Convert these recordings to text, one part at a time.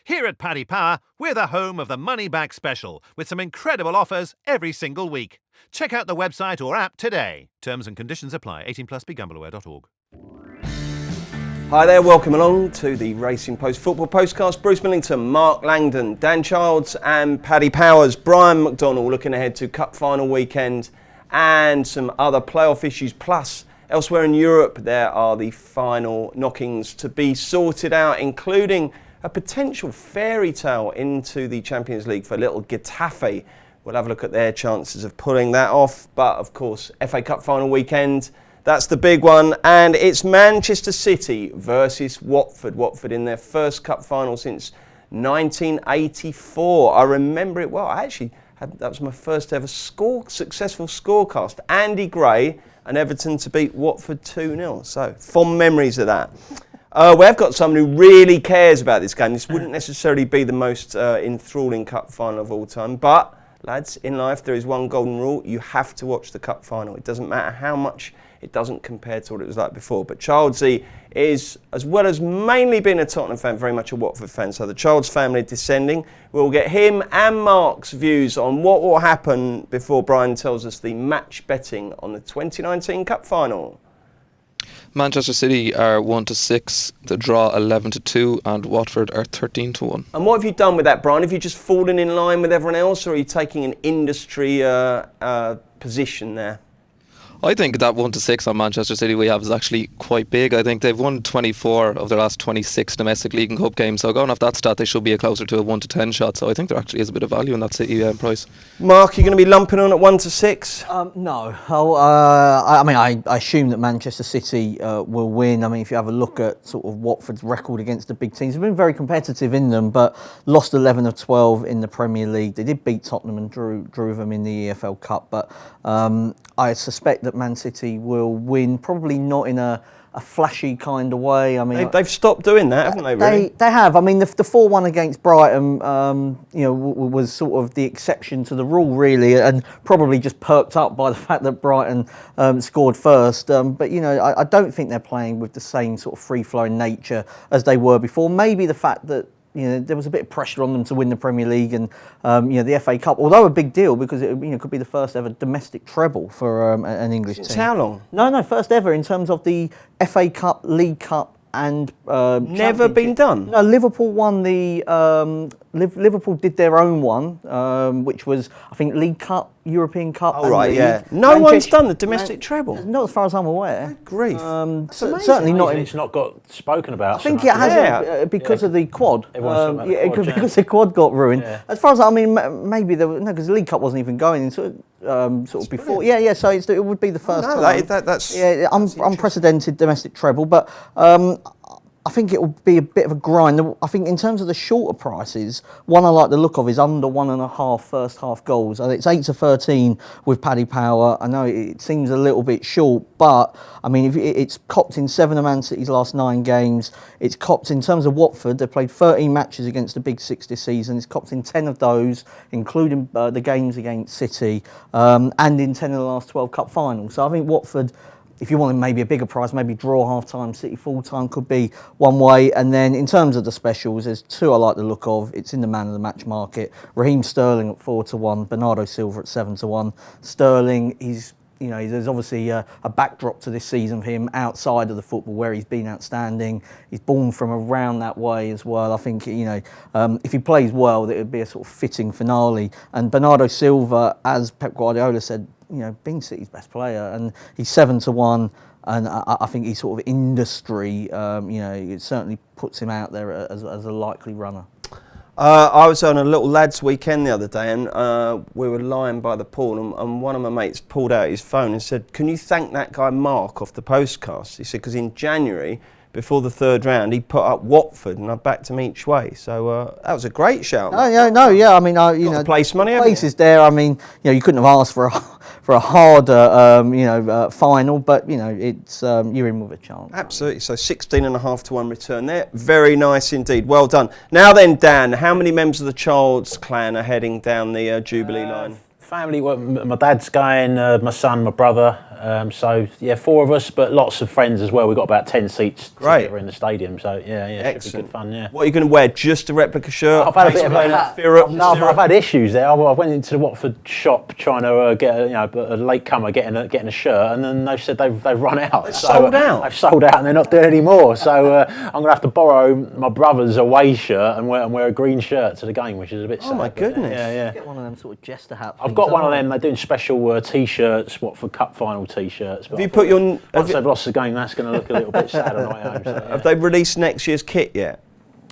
Here at Paddy Power, we're the home of the Money Back Special, with some incredible offers every single week. Check out the website or app today. Terms and conditions apply. 18 plus, begambleaware.org. Hi there, welcome along to the Racing Post Football Postcast. Bruce Millington, Mark Langdon, Dan Childs and Paddy Powers. Brian McDonnell looking ahead to Cup final weekend and some other playoff issues. Plus, elsewhere in Europe, there are the final knockings to be sorted out, including a potential fairy tale into the Champions League for little Getafe. We'll have a look at their chances of pulling that off. But, of course, FA Cup final weekend. That's the big one, and it's Manchester City versus Watford. Watford in their first cup final since 1984. I remember it well. That was my first ever successful scorecast. Andy Gray and Everton to beat Watford 2-0. So, fond memories of that. We've got someone who really cares about this game. This wouldn't necessarily be the most enthralling cup final of all time, but, lads, in life there is one golden rule. You have to watch the cup final. It doesn't matter how much it doesn't compare to what it was like before. But Childsy is, as well as mainly being a Tottenham fan, very much a Watford fan. So the Childs family descending. We'll get him and Mark's views on what will happen before Brian tells us the match betting on the 2019 Cup Final. Manchester City are 1-6, the draw 11-2, and Watford are 13-1. And what have you done with that, Brian? Have you just fallen in line with everyone else, or are you taking an industry position there? I think that 1-6 on Manchester City we have is actually quite big. I think they've won 24 of their last 26 domestic league and cup games. So going off that stat, they should be closer to a 1-10 shot. So I think there actually is a bit of value in that City price. Mark, you're going to be lumping on at 1-6? No. I assume that Manchester City will win. I mean, if you have a look at sort of Watford's record against the big teams, they've been very competitive in them, but lost 11 of 12 in the Premier League. They did beat Tottenham and drew them in the EFL Cup, but I suspect that Man City will win, probably not in a flashy kind of way. I mean, they've stopped doing that, haven't they? Really? They have. I mean, the 4-1 against Brighton, was sort of the exception to the rule, really, and probably just perked up by the fact that Brighton scored first. But I don't think they're playing with the same sort of free-flowing nature as they were before. Maybe the fact that there was a bit of pressure on them to win the Premier League and the FA Cup, although a big deal because it could be the first ever domestic treble for an English team. How long? No, first ever in terms of the FA Cup, League Cup, and never been done. No, Liverpool won the. Liverpool did their own one, which was I think League Cup, European Cup. Oh right, yeah. No one's done the domestic treble. Not as far as I'm aware. Grief. Certainly not. It's not got spoken about. I think it hasn't because of the quad. Because the quad got ruined. Yeah. As far as maybe there was because the League Cup wasn't even going sort of before. Brilliant. Yeah. So it would be the first time. That's unprecedented domestic treble, but. I think it will be a bit of a grind. I think in terms of the shorter prices, one I like the look of is under 1.5 first half goals. It's 8-13 with Paddy Power. I know it seems a little bit short, but I mean, it's copped in 7 of Man City's last 9 games. It's copped in terms of Watford. They've played 13 matches against the Big Six this season. It's copped in 10 of those, including the games against City, and in 10 of the last 12 cup finals. So I think Watford, if you wanted maybe a bigger price, maybe draw half-time, City full-time could be one way. And then in terms of the specials, there's 2 I like the look of. It's in the man of the match market. Raheem Sterling at 4-1, Bernardo Silva at 7-1. Sterling, there's obviously a backdrop to this season for him outside of the football where he's been outstanding. He's born from around that way as well. I think, if he plays well, it would be a sort of fitting finale. And Bernardo Silva, as Pep Guardiola said, being City's best player, and he's 7-1, and I think he's sort of industry. It certainly puts him out there as a likely runner. I was on a little lads' weekend the other day, and we were lying by the pool, and one of my mates pulled out his phone and said, "Can you thank that guy Mark off the Postcast?" He said, because in January, before the third round, he put up Watford, and I backed him each way. So that was a great shout. I mean, the place money. The place is there. I mean, you couldn't have asked for a harder, final, but it's you're in with a chance. Absolutely. So 16.5-1 return there. Very nice indeed. Well done. Now then, Dan, how many members of the Childs clan are heading down the Jubilee line? Family. Well, my dad's going. My son, my brother. So yeah, 4 of us, but lots of friends as well. We've got about 10 seats together in the stadium. So yeah, it should be good fun. Yeah. What are you going to wear? Just a replica shirt? I've had a bit of I've had issues there. I went into the Watford shop trying to get a latecomer getting a shirt, and then they said they've run out. It's sold out. They've sold out, and they're not doing any more. So I'm going to have to borrow my brother's away shirt and wear a green shirt to the game, which is a bit sad. Oh my goodness! Yeah. Get one of them sort of jester hats. I've got one of them. They're doing special T-shirts, Watford Cup final T-shirts. Have you put your? Once they've lost the game, that's going to look a little bit sad on the way home. So, yeah. Have they released next year's kit yet?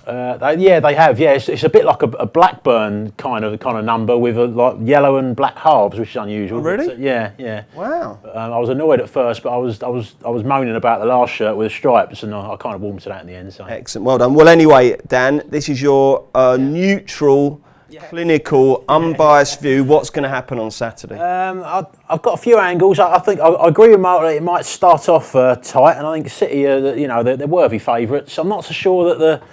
They have. Yeah, it's a bit like a Blackburn kind of number with like yellow and black halves, which is unusual. Oh, really? But, yeah. Wow. But, I was annoyed at first, but I was moaning about the last shirt with the stripes, and I kind of warmed to that in the end. So. Excellent. Well done. Well, anyway, Dan, this is your neutral, clinical, unbiased view. What's going to happen on Saturday? I've got a few angles. I think I agree with Mark that it might start off tight, and I think City they're worthy favourites. I'm not so sure that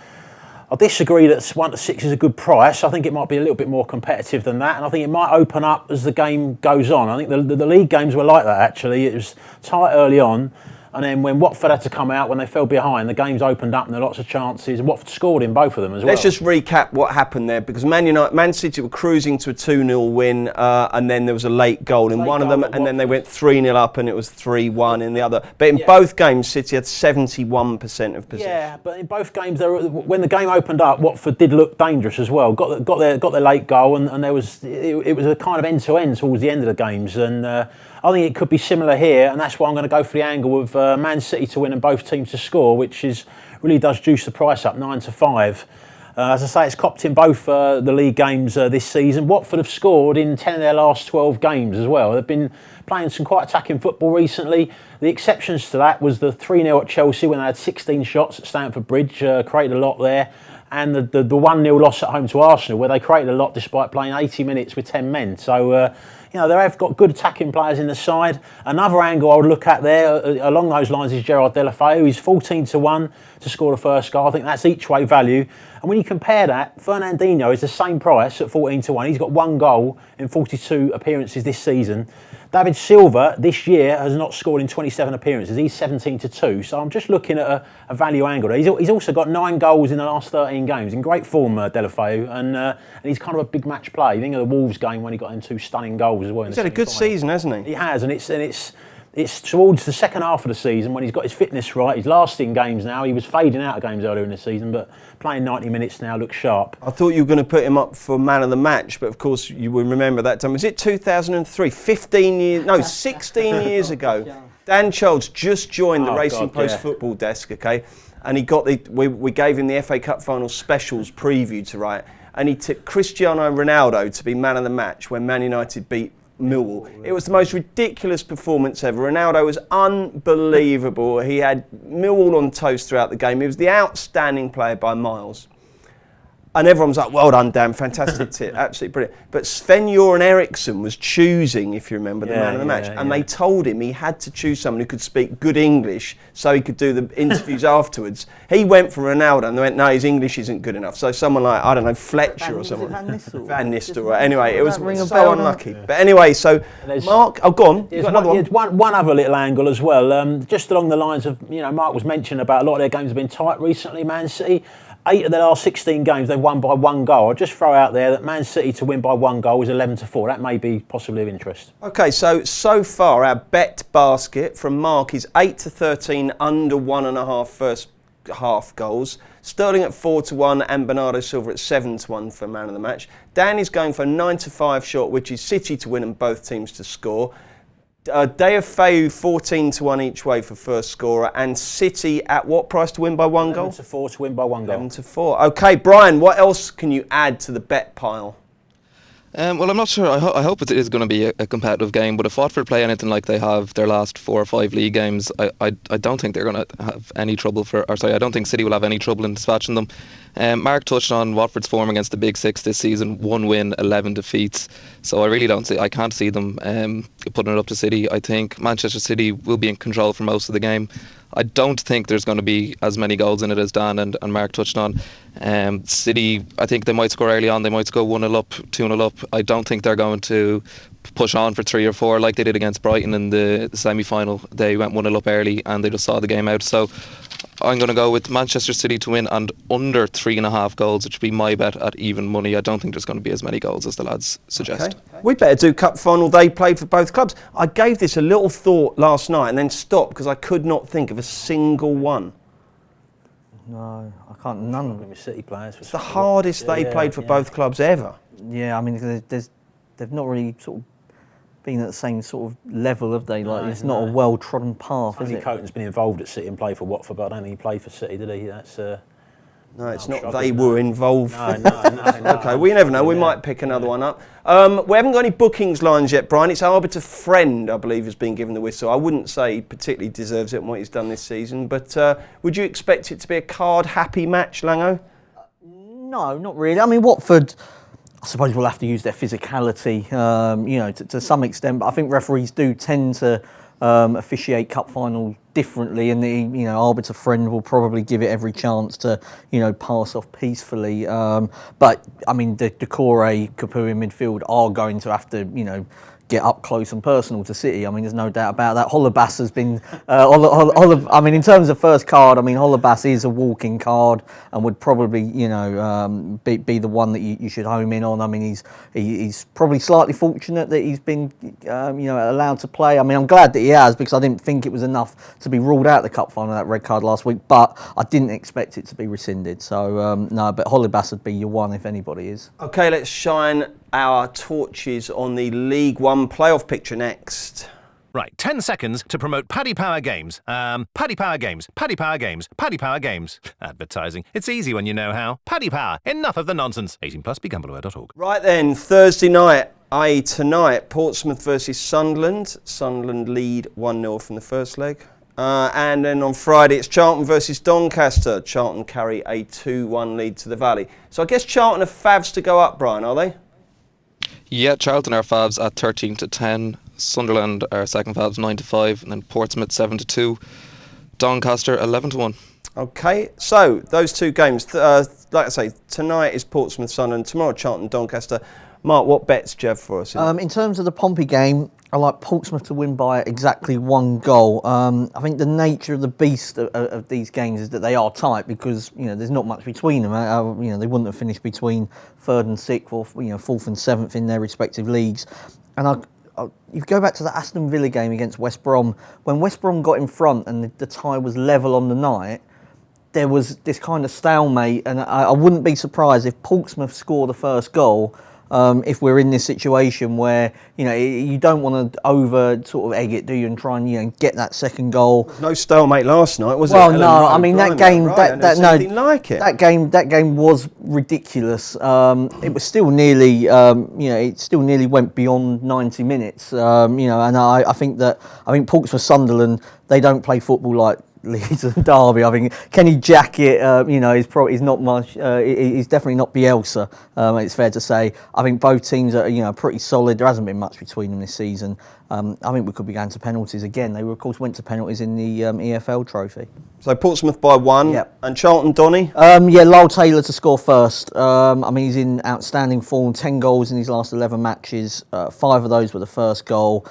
I disagree that 1 to 6 is a good price. I think it might be a little bit more competitive than that, and I think it might open up as the game goes on. I think the league games were like that, actually. It was tight early on, and then when Watford had to come out, when they fell behind, the games opened up and there were lots of chances, and Watford scored in both of them as well. Let's just recap what happened there, because Man City were cruising to a 2-0 win, and then there was a late goal in one of them, and then they went 3-0 up, and it was 3-1 in the other. But in both games, City had 71% of possession. Yeah, but in both games, when the game opened up, Watford did look dangerous as well. Got their late goal, and it was a kind of end-to-end towards the end of the games, and I think it could be similar here, and that's why I'm going to go for the angle of Man City to win and both teams to score, which really does juice the price up 9 to 5. As I say, it's copped in both the league games this season. Watford have scored in 10 of their last 12 games as well. They've been playing some quite attacking football recently. The exceptions to that was the 3-0 at Chelsea when they had 16 shots at Stamford Bridge, created a lot there. And the 1-0 loss at home to Arsenal, where they created a lot despite playing 80 minutes with 10 men. So, they have got good attacking players in the side. Another angle I would look at there, along those lines, is Gerard Deulofeu. He's 14 to 1 to score the first goal. I think that's each way value. And when you compare that, Fernandinho is the same price at 14 to 1. He's got 1 goal in 42 appearances this season. David Silva this year has not scored in 27 appearances. He's 17 to 2. So I'm just looking at a value angle there. He's also got 9 goals in the last 13 games. In great form, Deulofeu, and he's kind of a big match play. You think of the Wolves game when he got in 2 stunning goals as well. He's had a good season, hasn't he? He has, and it's towards the second half of the season when he's got his fitness right. He's lasting games now. He was fading out of games earlier in the season, but playing 90 minutes now looks sharp. I thought you were going to put him up for man of the match, but of course you will remember that time. Was it 2003? 16 years ago. Dan Childs just joined the Racing Post football desk, okay? And he got we gave him the FA Cup final specials preview to write, and he tipped Cristiano Ronaldo to be man of the match when Man United beat Millwall. It was the most ridiculous performance ever. Ronaldo was unbelievable. He had Millwall on toast throughout the game. He was the outstanding player by miles. And everyone was like, well done, Dan, fantastic tip, absolutely brilliant. But Sven-Göran Eriksson was choosing, if you remember, the man of the match. And they told him he had to choose someone who could speak good English so he could do the interviews afterwards. He went for Ronaldo and they went, no, his English isn't good enough. So someone like, I don't know, Fletcher or someone. Van Nistelrooy. Anyway, it was so unlucky. But anyway, so Mark, go on. There's one other little angle as well. Just along the lines of, Mark was mentioning about a lot of their games have been tight recently, Man City. 8 of their last 16 games, they've won by 1 goal. I'll just throw out there that Man City to win by 1 goal is 11 to 4. That may be possibly of interest. Okay, so far our bet basket from Mark is 8 to 13 under 1.5 first half goals. Sterling at 4 to 1 and Bernardo Silva at 7 to 1 for man of the match. Dan is going for a 9 to 5 shot, which is City to win and both teams to score. Deulofeu 14 to 1 each way for first scorer, and City at what price to win by 1 goal? 11 to 4 to win by 1 goal. 11 to 4. Okay, Brian, what else can you add to the bet pile? Well, I'm not sure. I hope it is going to be a competitive game, but if Watford play anything like they have their last 4 or 5 league games, I don't think they're going to have any trouble I don't think City will have any trouble in dispatching them. Mark touched on Watford's form against the Big Six this season: 1 win, 11 defeats. So I can't see them putting it up to City. I think Manchester City will be in control for most of the game. I don't think there's going to be as many goals in it as Dan and Mark touched on. City, I think they might score early on. They might go 1-0 up, 2-0 up. I don't think they're going to push on for 3 or 4 like they did against Brighton in the semi-final. They went 1-0 up early and they just saw the game out. So I'm going to go with Manchester City to win and under 3.5 goals, which would be my bet at even money. I don't think there's going to be as many goals as the lads suggest. Okay. We better do cup final. They played for both clubs. I gave this a little thought last night and then stopped because I could not think of a single one. No, I can't. None of them. City players. It's the hardest they played for both clubs ever. Yeah, I mean, they've not really sort of been at the same sort of level, have they? Like, it's not a well-trodden path, is it? Coton's been involved at City and played for Watford, but I don't think he played for City, did he? That's. No, it's not they were involved. No. Okay, we never know. We might pick another one up. We haven't got any bookings lines yet, Brian. It's Arbiter Friend, I believe, has been given the whistle. I wouldn't say he particularly deserves it in what he's done this season, but would you expect it to be a card-happy match, Lango? No, not really. I mean, Watford, I suppose we'll have to use their physicality, to some extent, but I think referees do tend to officiate cup finals differently, and the Arbiter Friend will probably give it every chance to pass off peacefully. But I mean, the Decore, Capu in midfield are going to have to get up close and personal to City. I mean, there's no doubt about that. Holebas has been, I mean, in terms of first card, I mean, Holebas is a walking card and would probably, be the one that you should home in on. I mean, he's probably slightly fortunate that he's been, allowed to play. I mean, I'm glad that he has, because I didn't think it was enough to be ruled out the cup final, that red card last week, but I didn't expect it to be rescinded. So, no, but Holebas would be your one if anybody is. Okay, let's shine our torches on the League One playoff picture next. Right, 10 seconds to promote Paddy Power Games. Paddy Power Games, Paddy Power Games, Paddy Power Games. Advertising. It's easy when you know how. Paddy Power. Enough of the nonsense. 18 plus, begambleaware.org. Right then, Thursday night, i.e. tonight, Portsmouth versus Sunderland. Sunderland lead 1-0 from the first leg. And then on Friday, it's Charlton versus Doncaster. Charlton carry a 2-1 lead to the Valley. So I guess Charlton are favs to go up, Brian, are they? Yeah, Charlton are favs at 13-10. Sunderland are second favs 9-5, and then Portsmouth 7-2. Doncaster 11-1. Okay, so those two games, like I say, tonight is Portsmouth Sunderland, tomorrow Charlton Doncaster. Mark, what bets do you have for us? In terms of the Pompey game, I like Portsmouth to win by exactly 1 goal. I think the nature of the beast of these games is that they are tight, because there's not much between them. They wouldn't have finished between 3rd and 6th, or 4th and 7th in their respective leagues. And you go back to the Aston Villa game against West Brom. When West Brom got in front and the tie was level on the night, there was this kind of stalemate, and I wouldn't be surprised if Portsmouth score the first goal. If we're in this situation where you don't want to over sort of egg it, do you, and try and get that second goal. No stalemate last night, was it? Well, no, I mean that game, that game was ridiculous. It was still nearly, it still nearly went beyond 90 minutes. And I think Portsmouth Sunderland, they don't play football like Leeds and Derby. I think Kenny Jackett, he's not much. He's definitely not Bielsa. It's fair to say. I think both teams are, pretty solid. There hasn't been much between them this season. I think we could be going to penalties again. They, of course, went to penalties in the EFL trophy. So Portsmouth by 1. Yep. And Charlton, Donny? Lyle Taylor to score first. He's in outstanding form. 10 goals in his last 11 matches. 5 of those were the first goal.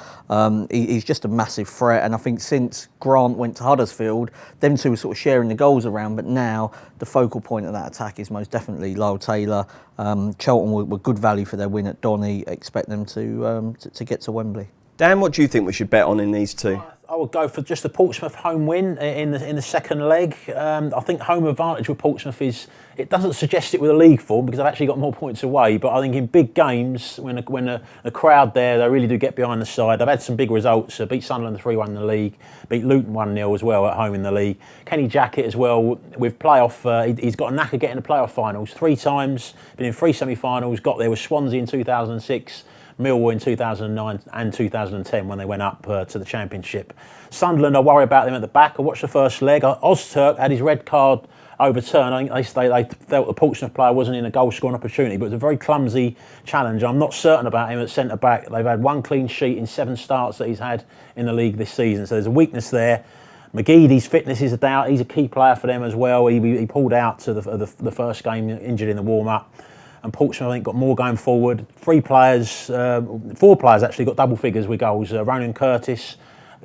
He's just a massive threat. And I think since Grant went to Huddersfield, them two were sort of sharing the goals around. But now the focal point of that attack is most definitely Lyle Taylor. Charlton were good value for their win at Donny. Expect them to get to Wembley. Dan, what do you think we should bet on in these two? I would go for just the Portsmouth home win in the second leg. I think home advantage with Portsmouth it doesn't suggest it with a league form, because they've actually got more points away. But I think in big games, when the crowd there, they really do get behind the side. They've had some big results. Beat Sunderland 3-1 in the league. Beat Luton 1-0 as well at home in the league. Kenny Jackett as well with playoff. He's got a knack of getting the playoff finals 3 times. Been in 3 semi-finals. Got there with Swansea in 2006. Millwall in 2009 and 2010 when they went up to the Championship. Sunderland, I worry about them at the back. I watched the first leg. Ozturk had his red card overturned. I think they felt the Portsmouth player wasn't in a goal-scoring opportunity, but it was a very clumsy challenge. I'm not certain about him at centre-back. They've had 1 clean sheet in 7 starts that he's had in the league this season, so there's a weakness there. McGeady's fitness is a doubt. He's a key player for them as well. He pulled out to the first game, injured in the warm-up. And Portsmouth, I think, got more going forward. 4 players actually got double figures with goals. Ronan Curtis,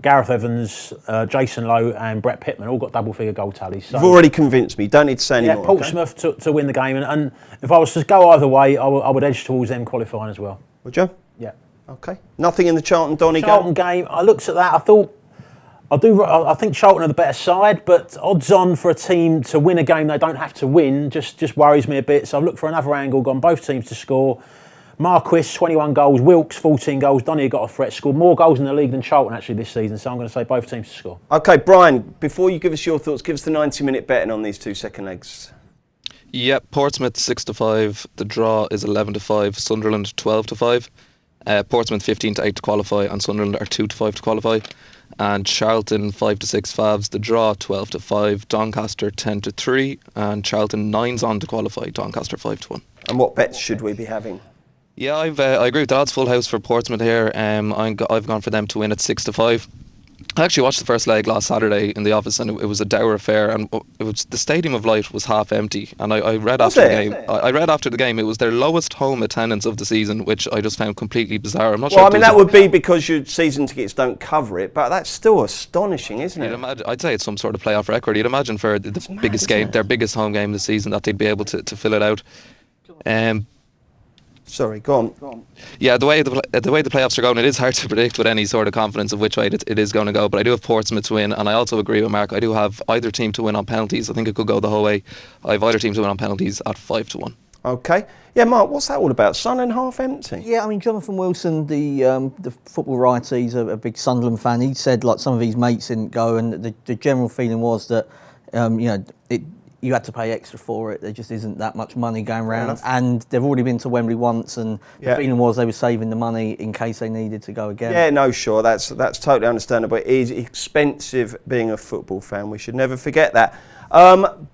Gareth Evans, Jason Lowe and Brett Pittman all got double figure goal tallies. So, you've already convinced me. You don't need to say any more. Portsmouth to win the game. And if I was to go either way, I would edge towards them qualifying as well. Would you? Yeah. Okay. Nothing in the Charlton-Donny game. I looked at that. I think Charlton are the better side, but odds on for a team to win a game they don't have to win just worries me a bit. So I've looked for another angle, gone both teams to score. Marquis, 21 goals. Wilkes, 14 goals. Donny got a threat. Scored more goals in the league than Charlton actually this season. So I'm going to say both teams to score. Okay, Brian, before you give us your thoughts, give us the 90-minute betting on these 2 second legs. Yep, Portsmouth 6-5. The draw is 11-5. Sunderland 12-5. Portsmouth 15-8 to qualify, and Sunderland are 2-5 to qualify. And Charlton 5-6 Favs. The draw 12-5. Doncaster 10-3, and Charlton 9's on to qualify. Doncaster 5-1. And what bets should we be having? Yeah, I agree with that. It's full house for Portsmouth here. I've gone for them to win at 6-5. I actually watched the first leg last Saturday in the office, and it was a dour affair. And it was the Stadium of Light was half empty. And I read after the game. I read after the game it was their lowest home attendance of the season, which I just found completely bizarre. I'm not sure. Well, I mean that would be because your season tickets don't cover it, but that's still astonishing, isn't it? I'd say it's some sort of playoff record. You'd imagine for the biggest game, their biggest home game of the season, that they'd be able to fill it out. Sorry, go on. Yeah, the way the playoffs are going, it is hard to predict with any sort of confidence of which way it is going to go. But I do have Portsmouth to win, and I also agree with Mark. I do have either team to win on penalties. I think it could go the whole way. I have either team to win on penalties at 5-1. Okay. Yeah, Mark, what's that all about? Sunderland half empty? Yeah, I mean, Jonathan Wilson, the football writer, he's a big Sunderland fan. He said like some of his mates didn't go, and the general feeling was that you had to pay extra for it. There just isn't that much money going around, and they've already been to Wembley once, and the feeling was they were saving the money in case they needed to go again. Yeah, no, sure, that's totally understandable. It is expensive being a football fan. We should never forget that.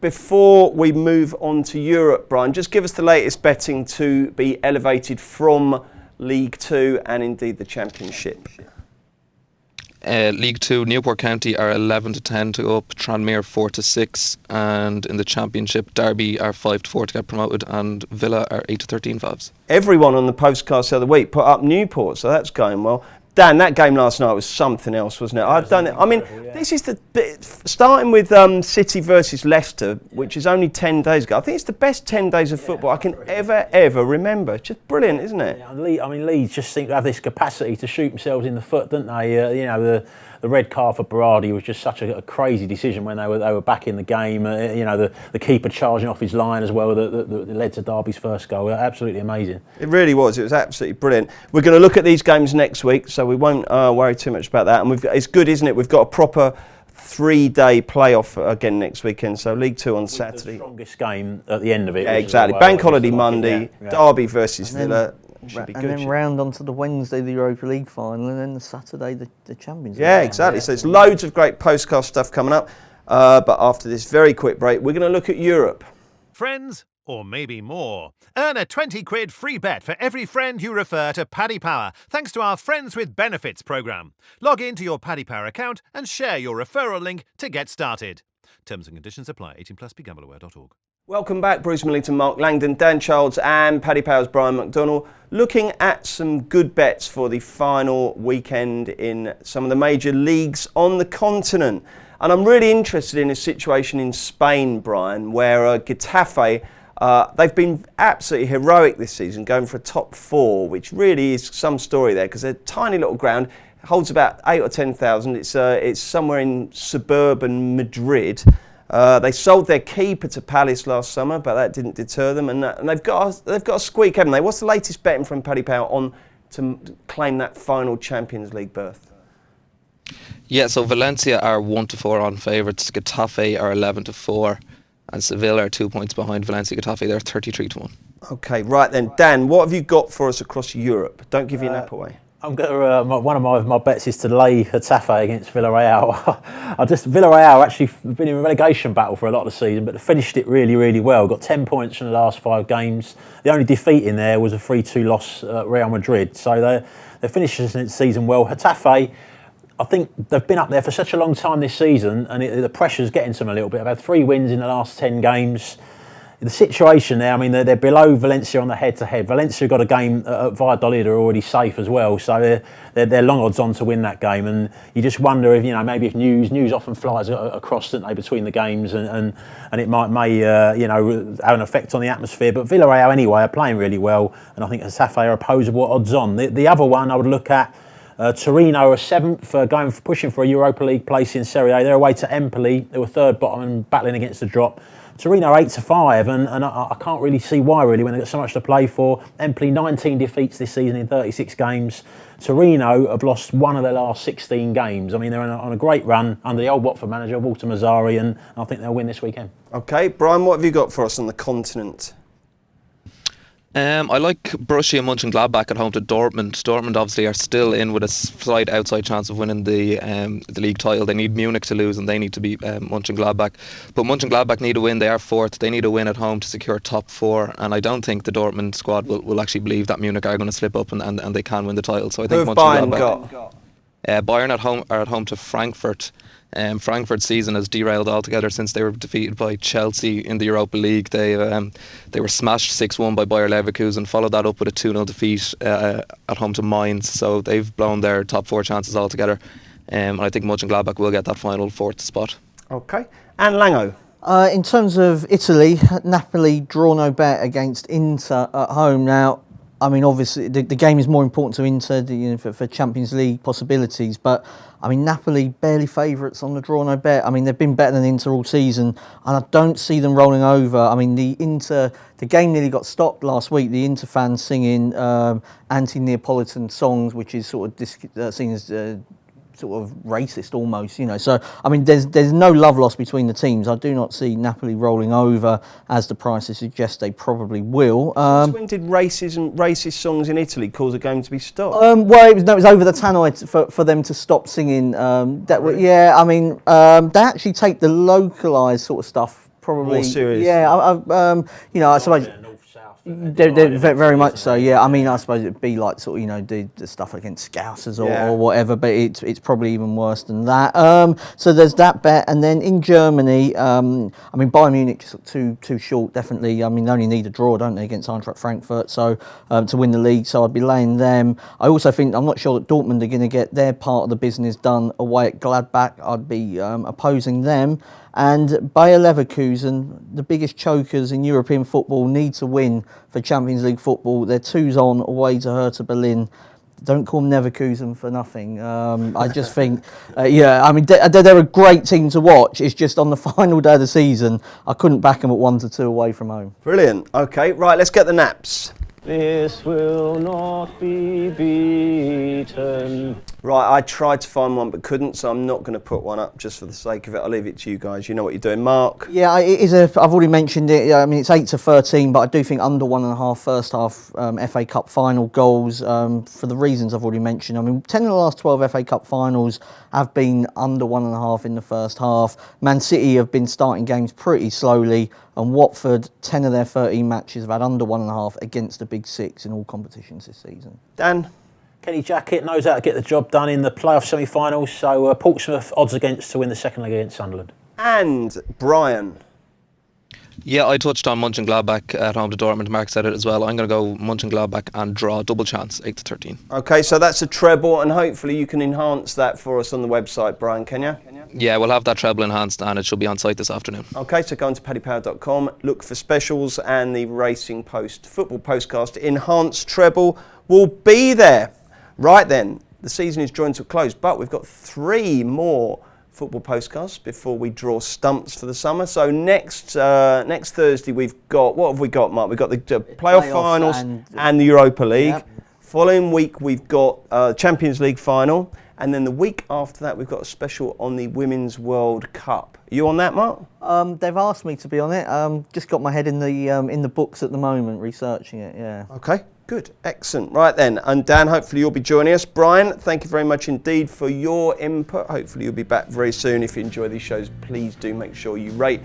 Before we move on to Europe, Brian, just give us the latest betting to be elevated from League Two and indeed the Championship. League 2, Newport County are 11-10 to go up, Tranmere 4-6, and in the Championship, Derby are 5-4 to get promoted, and Villa are 8-13 Favs. Everyone on the Postcast the other week put up Newport, so that's going well. Dan, that game last night was something else, wasn't it? This is the starting with City versus Leicester, which is only 10 days ago. I think it's the best 10 days of football I can ever remember. It's just brilliant, isn't it? Yeah, Leeds just seem to have this capacity to shoot themselves in the foot, don't they? The red card for Berardi was just such a crazy decision when they were back in the game. The keeper charging off his line as well that led to Derby's first goal. Absolutely amazing. It really was. It was absolutely brilliant. We're going to look at these games next week, so we won't worry too much about that. And it's good, isn't it? We've got a proper 3-day playoff again next weekend. So League Two on Saturday. The strongest game at the end of it. Yeah, exactly. Bank holiday Monday. Derby versus Villa. Then round onto the Wednesday, the Europa League final, and then the Saturday, the Champions League. Yeah, exactly. So there's loads of great Postcast stuff coming up. But after this very quick break, we're going to look at Europe. Friends, or maybe more. Earn a 20 quid free bet for every friend you refer to Paddy Power, thanks to our Friends with Benefits programme. Log into your Paddy Power account and share your referral link to get started. Terms and conditions apply. 18+, begambleaware.org. Welcome back, Bruce Millington, Mark Langdon, Dan Childs and Paddy Power's Brian McDonnell, looking at some good bets for the final weekend in some of the major leagues on the continent. And I'm really interested in a situation in Spain, Brian, where Getafe, they've been absolutely heroic this season, going for a top 4, which really is some story there, because they're a tiny little ground, holds about 8,000 or 10,000. It's somewhere in suburban Madrid. They sold their keeper to Palace last summer, but that didn't deter them, and they've got a squeak, haven't they? What's the latest betting from Paddy Power on to claim that final Champions League berth? Yeah, so Valencia are 1-4 on favourites, Getafe are 11-4, and Seville are 2 points behind Valencia. Getafe, they're 33-1. Okay, right then, Dan, what have you got for us across Europe? Don't give your nap away. I'm going to, one of my bets is to lay Getafe against Villarreal. Villarreal actually been in a relegation battle for a lot of the season, but they finished it really well. Got 10 points from the last 5 games. The only defeat in there was a 3-2 loss at Real Madrid. So they're finishing the season well. Getafe, I think they've been up there for such a long time this season, and the pressure's getting to them a little bit. They've had 3 wins in the last 10 games. The situation there, I mean, they're below Valencia on the head-to-head. Valencia got a game at Valladolid, are already safe as well, so they're long odds on to win that game. And you just wonder if, maybe if news often flies across, don't they, between the games, and it may have an effect on the atmosphere. But Villarreal anyway are playing really well, and I think Asafe are opposable odds on. The other one I would look at. Torino are 7th, pushing for a Europa League place in Serie A. They're away to Empoli. They were 3rd bottom and battling against the drop. Torino 8-5, and I can't really see why, really, when they've got so much to play for. Empoli 19 defeats this season in 36 games. Torino have lost 1 of their last 16 games. I mean, they're on a great run under the old Watford manager, Walter Mazzari, and I think they'll win this weekend. Okay, Brian, what have you got for us on the continent? I like Borussia Mönchengladbach at home to Dortmund. Dortmund obviously are still in with a slight outside chance of winning the league title. They need Munich to lose and they need to beat Mönchengladbach. But Mönchengladbach need a win. They are 4th. They need a win at home to secure top 4. And I don't think the Dortmund squad will actually believe that Munich are going to slip up and they can win the title. So I think Mönchengladbach. Bayern are at home to Frankfurt. Frankfurt's season has derailed altogether since they were defeated by Chelsea in the Europa League. They were smashed 6-1 by Bayer Leverkusen, followed that up with a 2-0 defeat at home to Mainz. So they've blown their top 4 chances altogether. And I think Mönchengladbach will get that final 4th spot. Okay. And Lango? In terms of Italy, Napoli draw no bet against Inter at home. Now, I mean, obviously, the game is more important to Inter for Champions League possibilities, but I mean, Napoli barely favourites on the draw no bet. I mean, they've been better than Inter all season, and I don't see them rolling over. I mean, the game nearly got stopped last week. The Inter fans singing anti-Neapolitan songs, which is sort of seen as sort of racist almost, So, I mean, there's no love lost between the teams. I do not see Napoli rolling over, as the prices suggest they probably will. When did racist songs in Italy cause a game to be stopped? Well, it was over the tannoy for them to stop singing. Yeah, I mean, they actually take the localised sort of stuff probably more serious. Yeah, I suppose. They're very much so, yeah. I mean, I suppose it'd be like sort of, the stuff against Scousers or whatever, but it's probably even worse than that. So there's that bet, and then in Germany, I mean, Bayern Munich just too short, definitely. I mean, they only need a draw, don't they, against Eintracht Frankfurt, so to win the league. So I'd be laying them. I also think I'm not sure that Dortmund are going to get their part of the business done away at Gladbach. I'd be opposing them. And Bayer Leverkusen, the biggest chokers in European football, need to win for Champions League football. They're 2s on away to Hertha Berlin. Don't call them Leverkusen for nothing. I just think, I mean, they're a great team to watch. It's just on the final day of the season, I couldn't back them at 1-2 away from home. Brilliant. Okay, right, let's get the naps. This will not be beaten. Right, I tried to find one but couldn't, so I'm not going to put one up just for the sake of it. I'll leave it to you guys. You know what you're doing. Mark? Yeah, it is I've already mentioned it. I mean, it's 8-13, but I do think under 1.5 first half FA Cup final goals for the reasons I've already mentioned. I mean, 10 of the last 12 FA Cup finals have been under 1.5 in the first half. Man City have been starting games pretty slowly, and Watford, 10 of their 13 matches have had under 1.5 against the Big Six in all competitions this season. Dan? Kenny Jackett knows how to get the job done in the playoff semi-finals, so Portsmouth odds against to win the second leg against Sunderland. And Brian? Yeah, I touched on Mönchengladbach at home to Dortmund. Mark said it as well. I'm going to go Mönchengladbach and draw, double chance, 8-13. Okay, so that's a treble, and hopefully you can enhance that for us on the website, Brian, can you? Yeah, we'll have that treble enhanced and it should be on site this afternoon. Okay, so go on to paddypower.com, look for specials, and the Racing Post Football Postcast Enhanced Treble will be there. Right then, the season is drawing to a close, but we've got 3 more football postcasts before we draw stumps for the summer. So next Thursday we've got, what have we got, Mark? We've got the playoff finals and the Europa League. Yep. Following week we've got Champions League final, and then the week after that we've got a special on the Women's World Cup. Are you on that, Mark? They've asked me to be on it. Just got my head in the books at the moment, researching it. Yeah. Okay. Good, excellent. Right then, and Dan, hopefully you'll be joining us. Brian, thank you very much indeed for your input. Hopefully you'll be back very soon. If you enjoy these shows, please do make sure you rate,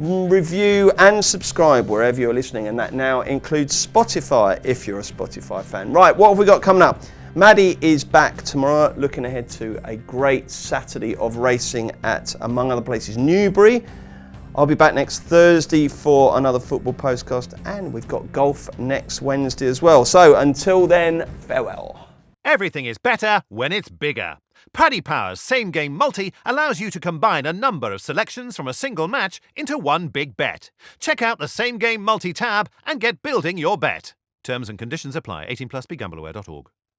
review and subscribe wherever you're listening, and that now includes Spotify if you're a Spotify fan. Right, what have we got coming up? Maddie is back tomorrow, looking ahead to a great Saturday of racing at, among other places, Newbury. I'll be back next Thursday for another football postcast, and we've got golf next Wednesday as well. So until then, farewell. Everything is better when it's bigger. Paddy Power's Same Game Multi allows you to combine a number of selections from a single match into one big bet. Check out the Same Game Multi tab and get building your bet. Terms and conditions apply. 18+, begambleaware.org.